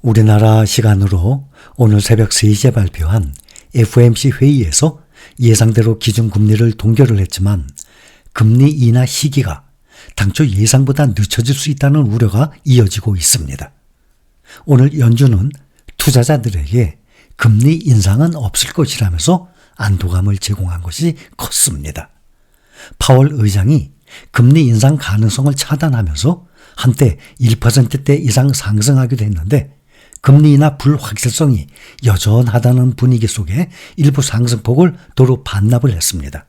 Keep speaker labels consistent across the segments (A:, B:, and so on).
A: 우리나라 시간으로 오늘 새벽 3시에 발표한 FOMC 회의에서 예상대로 기준금리를 동결을 했지만 금리 인하 시기가 당초 예상보다 늦춰질 수 있다는 우려가 이어지고 있습니다. 오늘 연준은 투자자들에게 금리 인상은 없을 것이라면서 안도감을 제공한 것이 컸습니다. 파월 의장이 금리 인상 가능성을 차단하면서 한때 1%대 이상 상승하기도 했는데 금리 인하 불확실성이 여전하다는 분위기 속에 일부 상승폭을 도로 반납을 했습니다.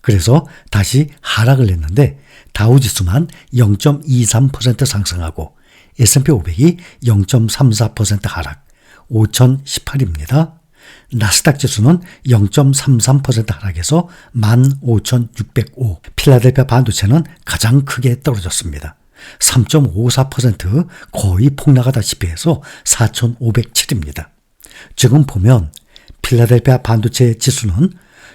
A: 그래서 다시 하락을 했는데 다우지수만 0.23% 상승하고 S&P 500이 0.34% 하락, 5018입니다. 나스닥 지수는 0.33% 하락해서 15,605. 필라델피아 반도체는 가장 크게 떨어졌습니다. 3.54% 거의 폭락하다시피 해서 4,507입니다. 지금 보면 필라델피아 반도체 지수는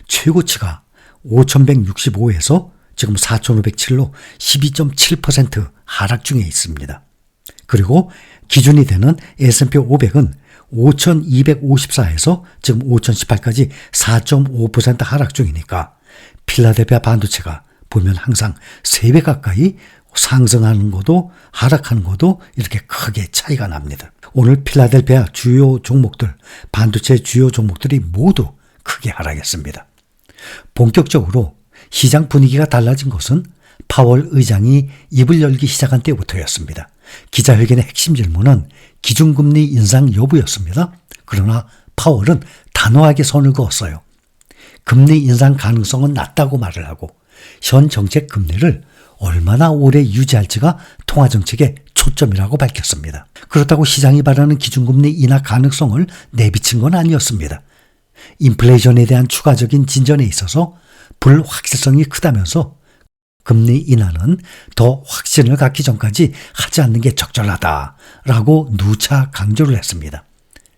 A: 최고치가 5,165에서 지금 4,507로 12.7% 하락 중에 있습니다. 그리고 기준이 되는 S&P 500은 5,254에서 지금 5,018까지 4.5% 하락 중이니까 필라델피아 반도체가 보면 항상 3배 가까이 상승하는 것도 하락하는 것도 이렇게 크게 차이가 납니다. 오늘 필라델피아 주요 종목들, 반도체 주요 종목들이 모두 크게 하락했습니다. 본격적으로 시장 분위기가 달라진 것은 파월 의장이 입을 열기 시작한 때부터였습니다. 기자회견의 핵심 질문은 기준금리 인상 여부였습니다. 그러나 파월은 단호하게 선을 그었어요. 금리 인상 가능성은 낮다고 말을 하고 현 정책 금리를 얼마나 오래 유지할지가 통화정책의 초점이라고 밝혔습니다. 그렇다고 시장이 바라는 기준금리 인하 가능성을 내비친 건 아니었습니다. 인플레이션에 대한 추가적인 진전에 있어서 불확실성이 크다면서 금리 인하는 더 확신을 갖기 전까지 하지 않는 게 적절하다라고 누차 강조를 했습니다.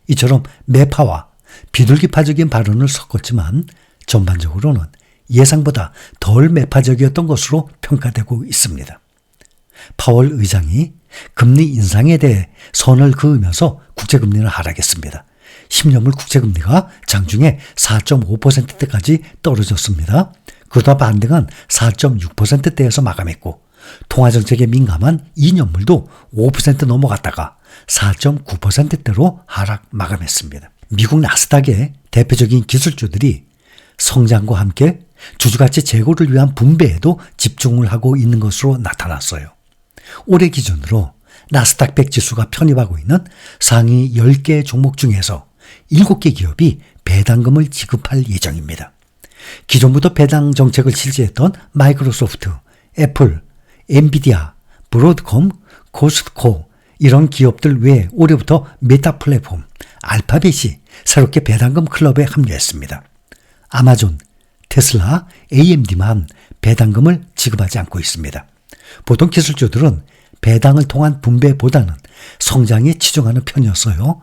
A: 이처럼 매파와 비둘기파적인 발언을 섞었지만 전반적으로는 예상보다 덜 매파적이었던 것으로 평가되고 있습니다. 파월 의장이 금리 인상에 대해 선을 그으면서 국제금리는 하락했습니다. 10년물 국제금리가 장중에 4.5%대까지 떨어졌습니다. 그러다 반등한 4.6%대에서 마감했고 통화정책에 민감한 2년물도 5% 넘어갔다가 4.9%대로 하락 마감했습니다. 미국 나스닥의 대표적인 기술주들이 성장과 함께 주주가치 제고를 위한 분배에도 집중을 하고 있는 것으로 나타났어요. 올해 기준으로 나스닥 100 지수가 편입하고 있는 상위 10개 종목 중에서 7개 기업이 배당금을 지급할 예정입니다. 기존부터 배당 정책을 실시했던 마이크로소프트, 애플, 엔비디아, 브로드콤, 코스트코 이런 기업들 외에 올해부터 메타 플랫폼, 알파벳이 새롭게 배당금 클럽에 합류했습니다. 아마존, 테슬라, AMD만 배당금을 지급하지 않고 있습니다. 보통 기술주들은 배당을 통한 분배보다는 성장에 치중하는 편이었어요.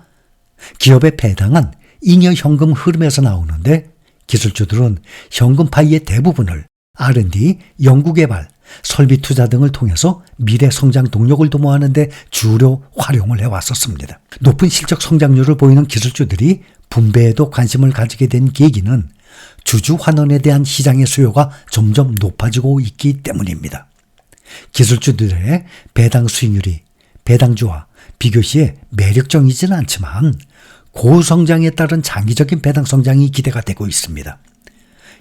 A: 기업의 배당은 잉여 현금 흐름에서 나오는데 기술주들은 현금 파이의 대부분을 R&D, 연구개발, 설비 투자 등을 통해서 미래 성장 동력을 도모하는 데 주로 활용을 해왔었습니다. 높은 실적 성장률을 보이는 기술주들이 분배에도 관심을 가지게 된 계기는 주주 환원에 대한 시장의 수요가 점점 높아지고 있기 때문입니다. 기술주들의 배당 수익률이 배당주와 비교시에 매력적이지는 않지만 고성장에 따른 장기적인 배당 성장이 기대가 되고 있습니다.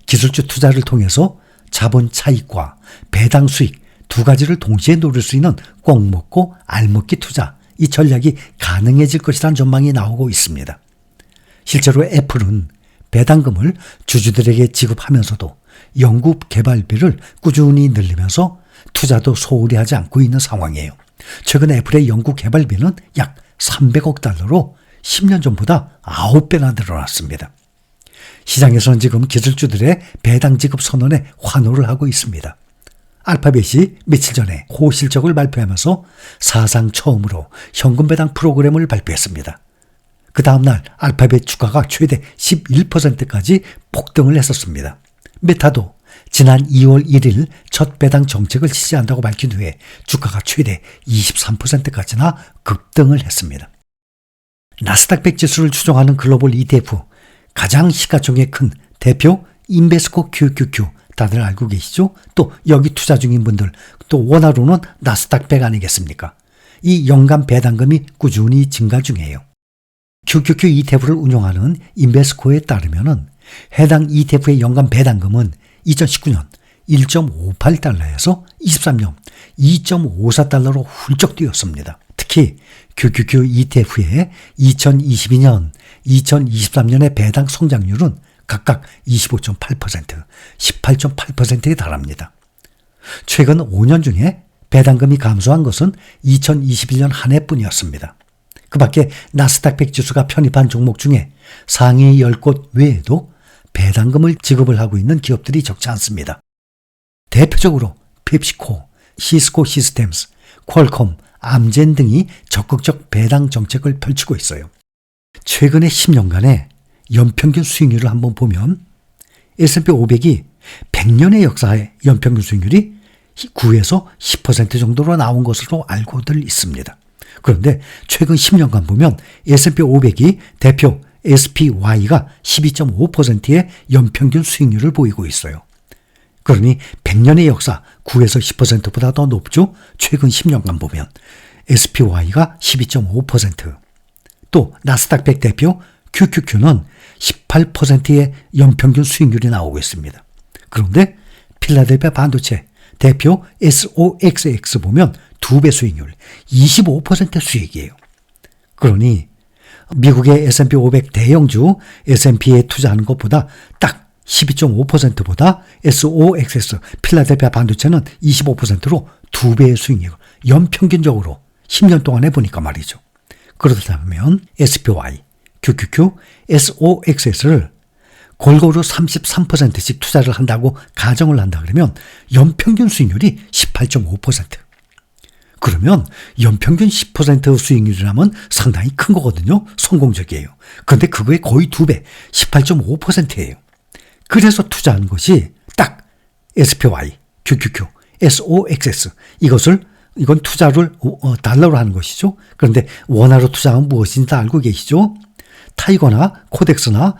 A: 기술주 투자를 통해서 자본 차익과 배당 수익 두 가지를 동시에 노릴 수 있는 꼭 먹고 알 먹기 투자, 이 전략이 가능해질 것이라는 전망이 나오고 있습니다. 실제로 애플은 배당금을 주주들에게 지급하면서도 연구 개발비를 꾸준히 늘리면서 투자도 소홀히 하지 않고 있는 상황이에요. 최근 애플의 연구 개발비는 약 300억 달러로 10년 전보다 9배나 늘어났습니다. 시장에서는 지금 기술주들의 배당 지급 선언에 환호를 하고 있습니다. 알파벳이 며칠 전에 호실적을 발표하면서 사상 처음으로 현금 배당 프로그램을 발표했습니다. 그 다음날 알파벳 주가가 최대 11%까지 폭등을 했었습니다. 메타도 지난 2월 1일 첫 배당 정책을 실시한다고 밝힌 후에 주가가 최대 23%까지나 급등을 했습니다. 나스닥 100 지수를 추종하는 글로벌 ETF 가장 시가총액 큰 대표 인베스코 QQQ 다들 알고 계시죠? 또 여기 투자 중인 분들 또 원화로는 나스닥 100 아니겠습니까? 이 연간 배당금이 꾸준히 증가 중이에요. QQQ ETF를 운용하는 인베스코에 따르면은 해당 ETF의 연간 배당금은 2019년 1.58달러에서 23년 2.54달러로 훌쩍 뛰었습니다. 특히 QQQ ETF의 2022년, 2023년의 배당 성장률은 각각 25.8%, 18.8%에 달합니다. 최근 5년 중에 배당금이 감소한 것은 2021년 한 해뿐이었습니다. 그 밖에 나스닥 100 지수가 편입한 종목 중에 상위 10곳 외에도 배당금을 지급을 하고 있는 기업들이 적지 않습니다. 대표적으로 펩시코, 시스코 시스템스, 퀄컴, 암젠 등이 적극적 배당 정책을 펼치고 있어요. 최근의 10년간의 연평균 수익률을 한번 보면 S&P 500이 100년의 역사의 연평균 수익률이 9에서 10% 정도로 나온 것으로 알고들 있습니다. 그런데 최근 10년간 보면 S&P 500이 대표 SPY가 12.5%의 연평균 수익률을 보이고 있어요. 그러니 100년의 역사 9에서 10%보다 더 높죠. 최근 10년간 보면 SPY가 12.5%, 또 나스닥 100 대표 QQQ는 18%의 연평균 수익률이 나오고 있습니다. 그런데 필라델피아 반도체 대표 SOXX 보면 2배 수익률, 25% 수익이에요. 그러니 미국의 S&P 500 대형주 S&P에 투자하는 것보다 딱 12.5%보다 SOXX 필라델피아 반도체는 25%로 2배의 수익률, 연평균적으로 10년 동안 해보니까 말이죠. 그렇다면 SPY, QQQ, SOXX를 골고루 33%씩 투자를 한다고 가정을 한다 그러면 연평균 수익률이 18.5%. 그러면 연평균 10% 수익률이라면 상당히 큰 거거든요. 성공적이에요. 그런데 그거의 거의 2배, 18.5%예요. 그래서 투자한 것이 딱 SPY, QQQ, SOXX 이건 투자를 달러로 하는 것이죠. 그런데 원화로 투자하면 무엇인지 다 알고 계시죠? 타이거나 코덱스나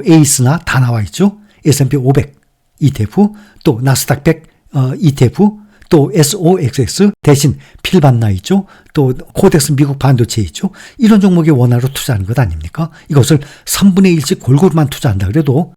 A: 에이스나 다 나와 있죠. S&P 500 ETF, 또 나스닥 100 ETF, 또 SOXX 대신 필반나 있죠. 또 코덱스 미국 반도체 있죠. 이런 종목의 원화로 투자하는 것 아닙니까? 이것을 3분의 1씩 골고루만 투자한다 그래도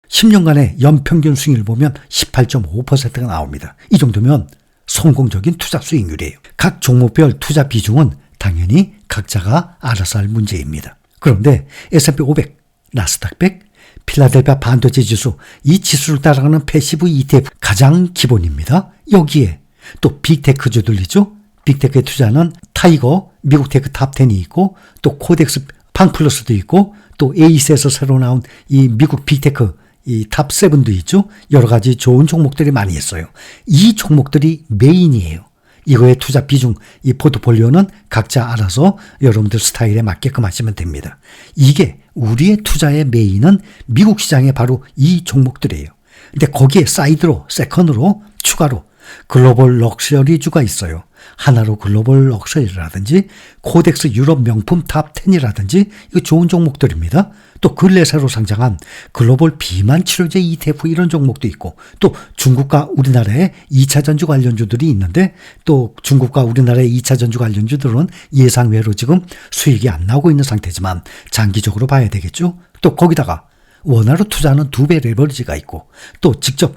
A: 10년간의 연평균 수익률 보면 18.5%가 나옵니다. 이 정도면 성공적인 투자 수익률이에요. 각 종목별 투자 비중은 당연히 각자가 알아서 할 문제입니다. 그런데 S&P 500, 나스닥 100, 필라델피아 반도체 지수, 이 지수를 따라가는 패시브 ETF 가장 기본입니다. 여기에 또 빅테크주들 있죠. 빅테크에 투자하는 타이거, 미국 테크 탑10이 있고 또 코덱스 팡플러스도 있고 또 에이스에서 새로 나온 이 미국 빅테크 이 탑7도 있죠. 여러 가지 좋은 종목들이 많이 있어요. 이 종목들이 메인이에요. 이거의 투자 비중, 이 포트폴리오는 각자 알아서 여러분들 스타일에 맞게끔 하시면 됩니다. 이게 우리의 투자의 메인은 미국 시장에 바로 이 종목들이에요. 근데 거기에 사이드로, 세컨으로, 추가로 글로벌 럭셔리주가 있어요. 하나로 글로벌 럭셔리라든지 코덱스 유럽 명품 탑10이라든지 이거 좋은 종목들입니다. 또 근래 새로 상장한 글로벌 비만 치료제 ETF 이런 종목도 있고 또 중국과 우리나라의 2차 전지 관련주들이 있는데 또 중국과 우리나라의 2차 전지 관련주들은 예상외로 지금 수익이 안 나오고 있는 상태지만 장기적으로 봐야 되겠죠. 또 거기다가 원화로 투자하는 2배 레버리지가 있고 또 직접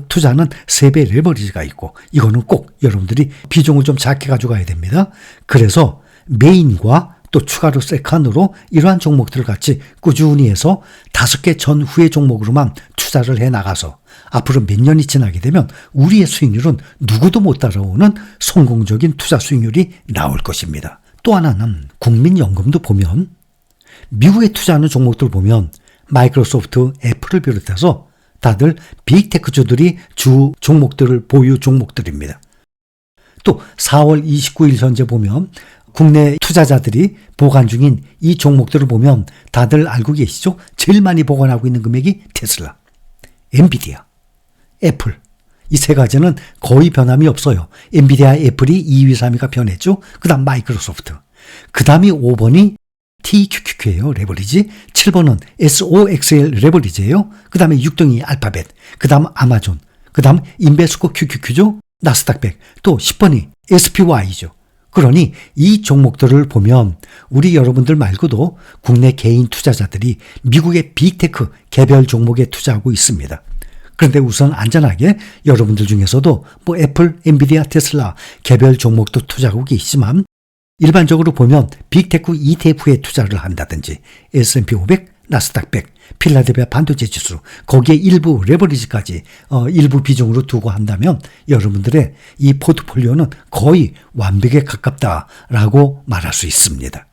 A: 투자하는 3배 레버리지가 있고 이거는 꼭 여러분들이 비중을 좀 작게 가져가야 됩니다. 그래서 메인과 또 추가로 세컨으로 이러한 종목들을 같이 꾸준히 해서 5개 전후의 종목으로만 투자를 해나가서 앞으로 몇 년이 지나게 되면 우리의 수익률은 누구도 못 따라오는 성공적인 투자 수익률이 나올 것입니다. 또 하나는 국민연금도 보면 미국에 투자하는 종목들 보면 마이크로소프트, 애플을 비롯해서 다들 빅테크주들이 주 종목들을 보유 종목들입니다. 또 4월 29일 현재 보면 국내 투자자들이 보관 중인 이 종목들을 보면 다들 알고 계시죠? 제일 많이 보관하고 있는 금액이 테슬라, 엔비디아, 애플. 이 세 가지는 거의 변함이 없어요. 엔비디아, 애플이 2위, 3위가 변했죠. 그 다음 마이크로소프트. 그 다음이 5번이 TQQQ예요. 레버리지. 7번은 SOXL 레버리지예요. 그 다음에 6등이 알파벳. 그 다음 아마존. 그 다음 인베스코 QQQ죠. 나스닥 100. 또 10번이 SPY죠. 그러니 이 종목들을 보면 우리 여러분들 말고도 국내 개인 투자자들이 미국의 빅테크 개별 종목에 투자하고 있습니다. 그런데 우선 안전하게 여러분들 중에서도 뭐 애플, 엔비디아, 테슬라 개별 종목도 투자하고 계시지만 일반적으로 보면 빅테크 ETF에 투자를 한다든지 S&P 500, 나스닥 100, 필라델피아 반도체 지수 거기에 일부 레버리지까지 일부 비중으로 두고 한다면 여러분들의 이 포트폴리오는 거의 완벽에 가깝다라고 말할 수 있습니다.